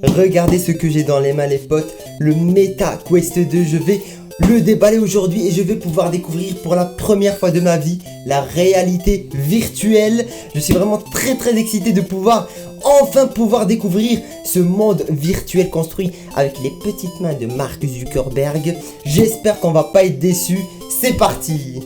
Regardez ce que j'ai dans les mains les potes, le Meta Quest 2, je vais le déballer aujourd'hui et je vais pouvoir découvrir pour la première fois de ma vie la réalité virtuelle. Je suis vraiment très excité de enfin pouvoir découvrir ce monde virtuel construit avec les petites mains de Mark Zuckerberg. J'espère qu'on va pas être déçus, c'est parti.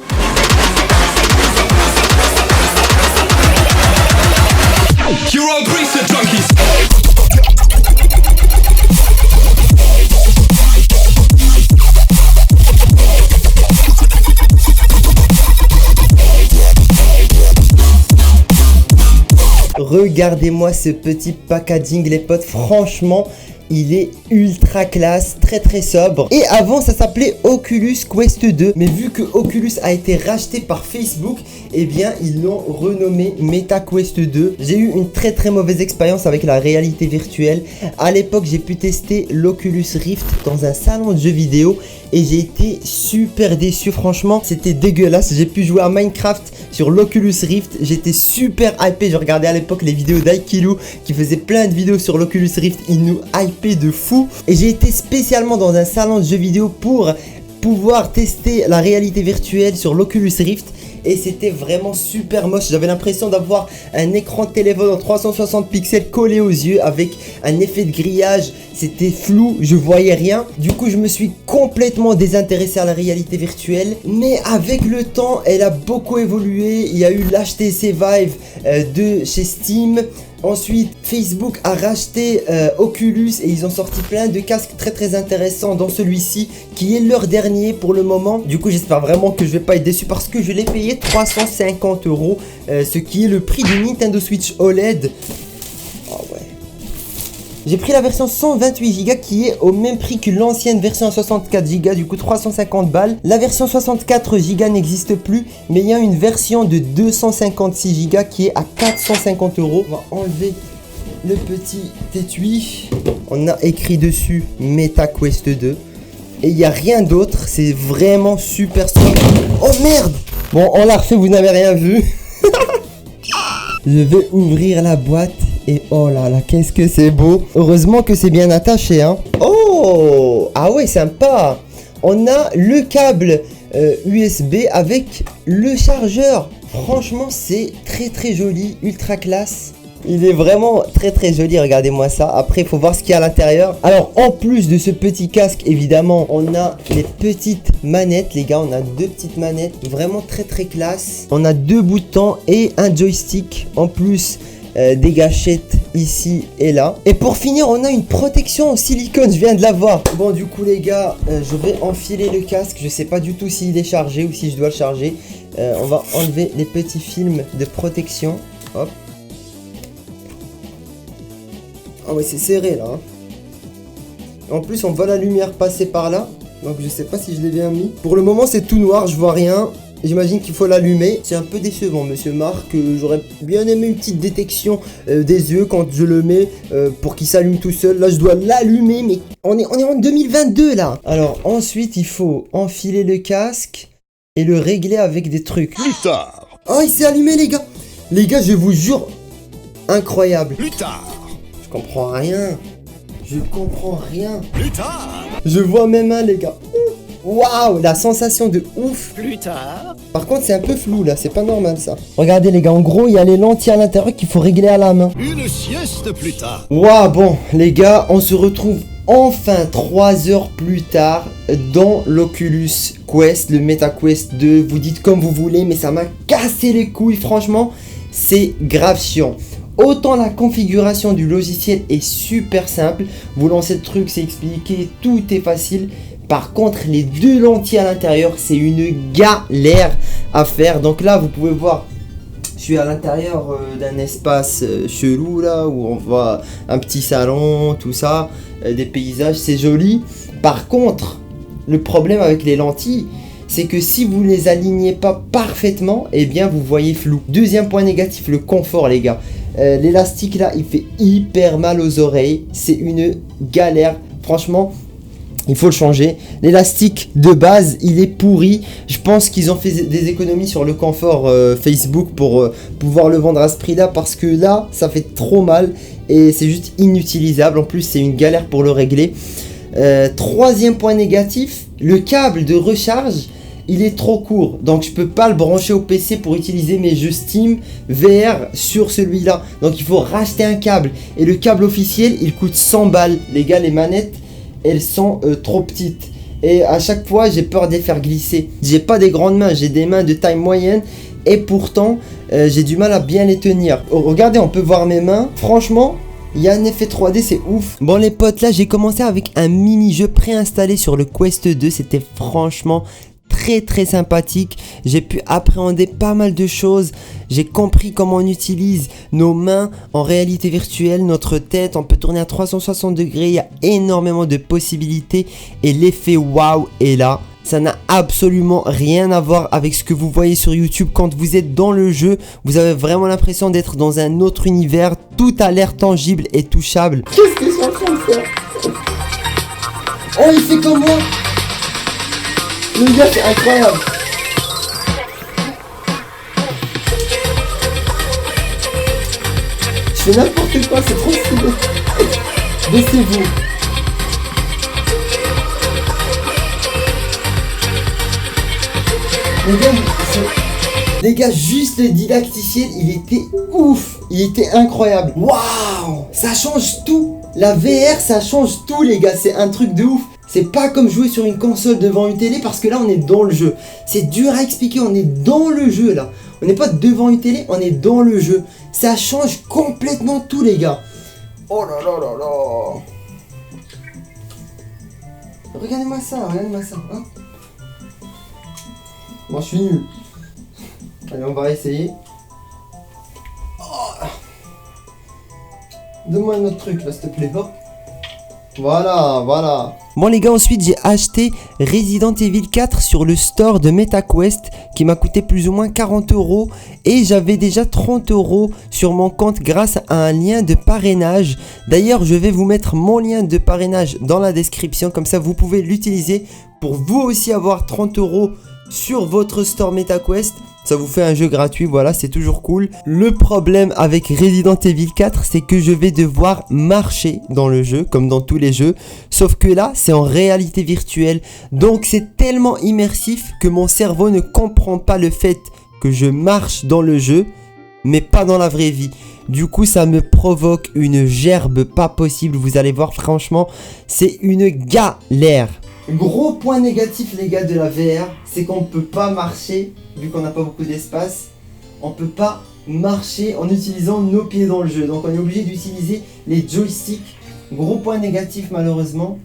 Regardez-moi ce petit packaging les potes, franchement il est ultra classe, très sobre. Et avant ça s'appelait Oculus Quest 2, mais vu que Oculus a été racheté par Facebook, eh bien ils l'ont renommé Meta Quest 2. J'ai eu une très mauvaise expérience avec la réalité virtuelle. À l'époque j'ai pu tester l'Oculus Rift dans un salon de jeux vidéo et j'ai été super déçu, franchement c'était dégueulasse. J'ai pu jouer à Minecraft sur l'Oculus Rift, j'étais super hypé. Je regardais à l'époque les vidéos d'Aikilou qui faisait plein de vidéos sur l'Oculus Rift, il nous hypait de fou. Et j'ai été spécialement dans un salon de jeux vidéo pour pouvoir tester la réalité virtuelle sur l'Oculus Rift. Et c'était vraiment super moche, j'avais l'impression d'avoir un écran de téléphone en 360 pixels collé aux yeux avec un effet de grillage, c'était flou, je voyais rien. Du coup je me suis complètement désintéressé à la réalité virtuelle. Mais avec le temps elle a beaucoup évolué, il y a eu l'HTC Vive de chez Steam. Ensuite, Facebook a racheté Oculus et ils ont sorti plein de casques très intéressants dans celui-ci qui est leur dernier pour le moment. Du coup, j'espère vraiment que je vais pas être déçu parce que je l'ai payé 350 €, ce qui est le prix du Nintendo Switch OLED. Oh ouais. J'ai pris la version 128 Go qui est au même prix que l'ancienne version 64 Go, du coup 350 balles. La version 64 Go n'existe plus, mais il y a une version de 256 Go qui est à 450 €. On va enlever le petit étui. On a écrit dessus Meta Quest 2. Et il n'y a rien d'autre, c'est vraiment super simple. Oh merde! Bon, on l'a refait, vous n'avez rien vu. Je vais ouvrir la boîte. Et oh là là, qu'est-ce que c'est beau. Heureusement que c'est bien attaché, hein. Oh, ah ouais, sympa. On a le câble USB avec le chargeur. Franchement, c'est très joli, ultra classe. Il est vraiment très joli, regardez-moi ça. Après, il faut voir ce qu'il y a à l'intérieur. Alors, en plus de ce petit casque, évidemment, on a les petites manettes, les gars. On a deux petites manettes, vraiment très classe. On a deux boutons et un joystick. En plus, des gâchettes ici et là. Et pour finir, on a une protection en silicone, je viens de la voir. Bon, du coup les gars, je vais enfiler le casque. Je sais pas du tout s'il est chargé ou si je dois le charger. On va enlever les petits films de protection. Hop. Ah ouais, c'est serré là, hein. En plus on voit la lumière passer par là. Donc je sais pas si je l'ai bien mis. Pour le moment c'est tout noir, je vois rien. J'imagine qu'il faut l'allumer. C'est un peu décevant, monsieur Marc. J'aurais bien aimé une petite détection des yeux quand je le mets pour qu'il s'allume tout seul. Là, je dois l'allumer, mais on est en 2022 là. Alors, ensuite, il faut enfiler le casque et le régler avec des trucs. Plus tard. Oh, il s'est allumé, les gars. Les gars, je vous jure, incroyable. Plus tard. Je comprends rien. Je comprends rien. Plus tard. Je vois mes mains, les gars. Waouh, la sensation de ouf. Plus tard. Par contre c'est un peu flou là, c'est pas normal ça. Regardez les gars, en gros il y a les lentilles à l'intérieur qu'il faut régler à la main. Une sieste plus tard. Waouh, bon les gars, on se retrouve enfin 3 heures plus tard dans l'Oculus Quest, le Meta Quest 2. Vous dites comme vous voulez, mais ça m'a cassé les couilles, franchement c'est grave chiant. Autant la configuration du logiciel est super simple, vous lancez le truc, c'est expliqué, tout est facile. Par contre, les deux lentilles à l'intérieur, c'est une galère à faire. Donc là, vous pouvez voir, je suis à l'intérieur d'un espace chelou là, où on voit un petit salon, tout ça, des paysages, c'est joli. Par contre, le problème avec les lentilles, c'est que si vous les alignez pas parfaitement, eh bien vous voyez flou. Deuxième point négatif, le confort les gars. L'élastique là, il fait hyper mal aux oreilles. C'est une galère, franchement. Il faut le changer. L'élastique de base, il est pourri. Je pense qu'ils ont fait des économies sur le confort Facebook pour pouvoir le vendre à ce prix-là. Parce que là, ça fait trop mal. Et c'est juste inutilisable. En plus, c'est une galère pour le régler. Troisième point négatif, le câble de recharge, il est trop court. Donc, je peux pas le brancher au PC pour utiliser mes jeux Steam VR sur celui-là. Donc, il faut racheter un câble. Et le câble officiel, il coûte 100 balles. Les gars, les manettes, elles sont trop petites. Et à chaque fois, j'ai peur de les faire glisser. J'ai pas des grandes mains, j'ai des mains de taille moyenne. Et pourtant, j'ai du mal à bien les tenir. Regardez, on peut voir mes mains. Franchement, il y a un effet 3D, c'est ouf. Bon les potes, là j'ai commencé avec un mini-jeu préinstallé sur le Quest 2. C'était franchement très sympathique. J'ai pu appréhender pas mal de choses. J'ai compris comment on utilise nos mains en réalité virtuelle, notre tête. On peut tourner à 360 degrés. Il y a énormément de possibilités. Et l'effet waouh est là. Ça n'a absolument rien à voir avec ce que vous voyez sur YouTube. Quand vous êtes dans le jeu, vous avez vraiment l'impression d'être dans un autre univers. Tout a l'air tangible et touchable. Qu'est-ce que je suis en train de faire? Oh, il fait comme moi. Le gars, c'est incroyable. Je fais n'importe quoi, c'est trop stylé. Baissez-vous. Les gars, juste le didacticiel, il était ouf. Il était incroyable. Waouh, ça change tout. La VR, ça change tout, les gars. C'est un truc de ouf. C'est pas comme jouer sur une console devant une télé parce que là, on est dans le jeu. C'est dur à expliquer, on est dans le jeu, là. On n'est pas devant une télé, on est dans le jeu. Ça change complètement tout, les gars. Oh là là là là. Regardez-moi ça, hein. Moi, je suis nul. Allez, on va essayer. Oh. Donne-moi un autre truc, là, s'il te plaît. Hop. Voilà. Bon les gars, ensuite j'ai acheté Resident Evil 4 sur le store de MetaQuest qui m'a coûté plus ou moins 40 € et j'avais déjà 30 € sur mon compte grâce à un lien de parrainage. D'ailleurs, je vais vous mettre mon lien de parrainage dans la description, comme ça vous pouvez l'utiliser pour vous aussi avoir 30 € sur votre store MetaQuest. Ça vous fait un jeu gratuit, voilà, c'est toujours cool. Le problème avec Resident Evil 4, c'est que je vais devoir marcher dans le jeu, comme dans tous les jeux. Sauf que là, c'est en réalité virtuelle. Donc c'est tellement immersif que mon cerveau ne comprend pas le fait que je marche dans le jeu, mais pas dans la vraie vie. Du coup, ça me provoque une gerbe pas possible. Vous allez voir, franchement, c'est une galère. Gros point négatif, les gars, de la VR, c'est qu'on peut pas marcher, vu qu'on n'a pas beaucoup d'espace. On peut pas marcher en utilisant nos pieds dans le jeu. Donc on est obligé d'utiliser les joysticks. Gros point négatif, malheureusement.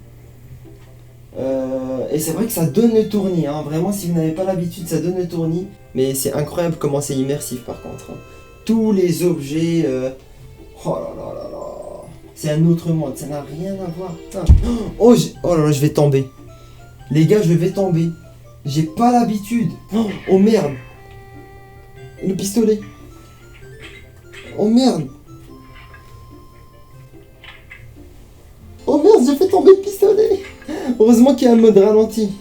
Et c'est vrai que ça donne le tournis, hein. Vraiment, si vous n'avez pas l'habitude, ça donne le tournis. Mais c'est incroyable comment c'est immersif, par contre, hein. Tous les objets... Oh là là là là. C'est un autre monde, ça n'a rien à voir. Putain. Oh là là, je vais tomber. Les gars, je vais tomber. J'ai pas l'habitude. Oh merde. Le pistolet. Oh merde. Oh merde, j'ai fait tomber le pistolet. Heureusement qu'il y a un mode ralenti.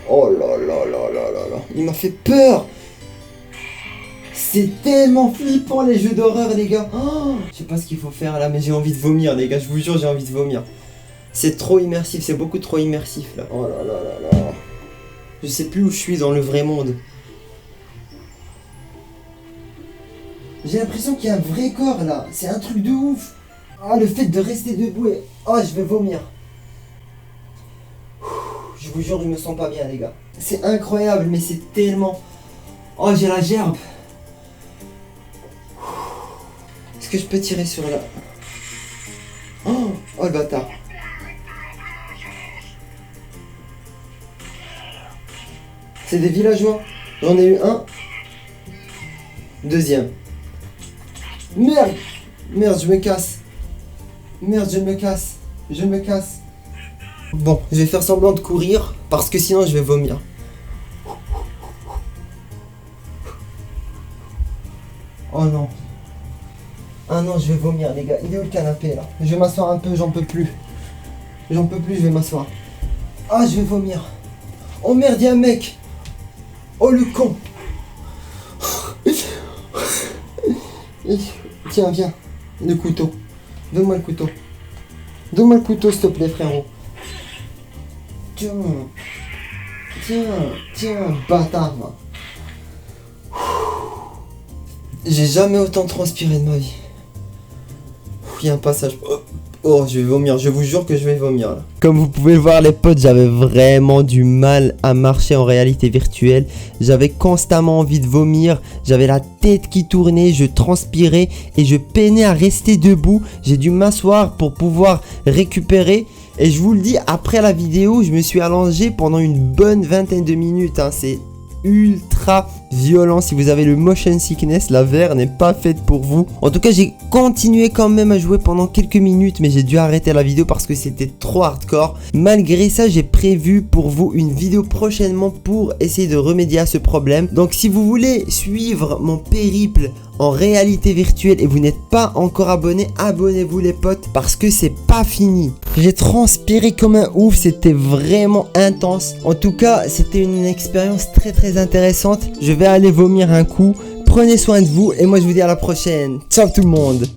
Oh là là là là là là. Il m'a fait peur. C'est tellement flippant les jeux d'horreur, les gars. Oh, je sais pas ce qu'il faut faire là, mais j'ai envie de vomir, les gars. Je vous jure, j'ai envie de vomir. C'est trop immersif, c'est beaucoup trop immersif là. Oh là là là là. Je sais plus où je suis dans le vrai monde. J'ai l'impression qu'il y a un vrai corps là. C'est un truc de ouf. Ah, le fait de rester debout et... Oh, je vais vomir. Je vous jure, je me sens pas bien, les gars. C'est incroyable, mais c'est tellement... Oh, j'ai la gerbe. Est-ce que je peux tirer sur là? Oh le bâtard. C'est des villageois. J'en ai eu un. Deuxième. Merde. Merde, je me casse. Merde, je me casse. Je me casse. Bon, je vais faire semblant de courir parce que sinon je vais vomir. Oh non. Ah non, je vais vomir les gars. Il est où le canapé là? Je vais m'asseoir un peu, j'en peux plus. J'en peux plus, je vais m'asseoir. Ah, je vais vomir. Oh merde, y'a un mec. Oh le con. Tiens, viens. Le couteau. Donne-moi le couteau. Donne-moi le couteau, s'il te plaît, frérot. Tiens, bâtard. Va. J'ai jamais autant transpiré de ma vie. Il y a un passage. Oh, je vais vomir, je vous jure que je vais vomir là. Comme vous pouvez le voir les potes, j'avais vraiment du mal à marcher en réalité virtuelle. J'avais constamment envie de vomir, j'avais la tête qui tournait, je transpirais et je peinais à rester debout. J'ai dû m'asseoir pour pouvoir récupérer. Et je vous le dis, après la vidéo, je me suis allongé pendant une bonne vingtaine de minutes. C'est ultra violent. Si vous avez le motion sickness, la VR n'est pas faite pour vous. En tout cas, j'ai continué quand même à jouer pendant quelques minutes, mais j'ai dû arrêter la vidéo parce que c'était trop hardcore. Malgré ça, j'ai prévu pour vous une vidéo prochainement pour essayer de remédier à ce problème. Donc si vous voulez suivre mon périple en réalité virtuelle et vous n'êtes pas encore abonné, abonnez-vous les potes parce que c'est pas fini. J'ai transpiré comme un ouf, c'était vraiment intense. En tout cas, c'était une expérience très intéressante. Je vais aller vomir un coup. Prenez soin de vous et moi je vous dis à la prochaine. Ciao tout le monde.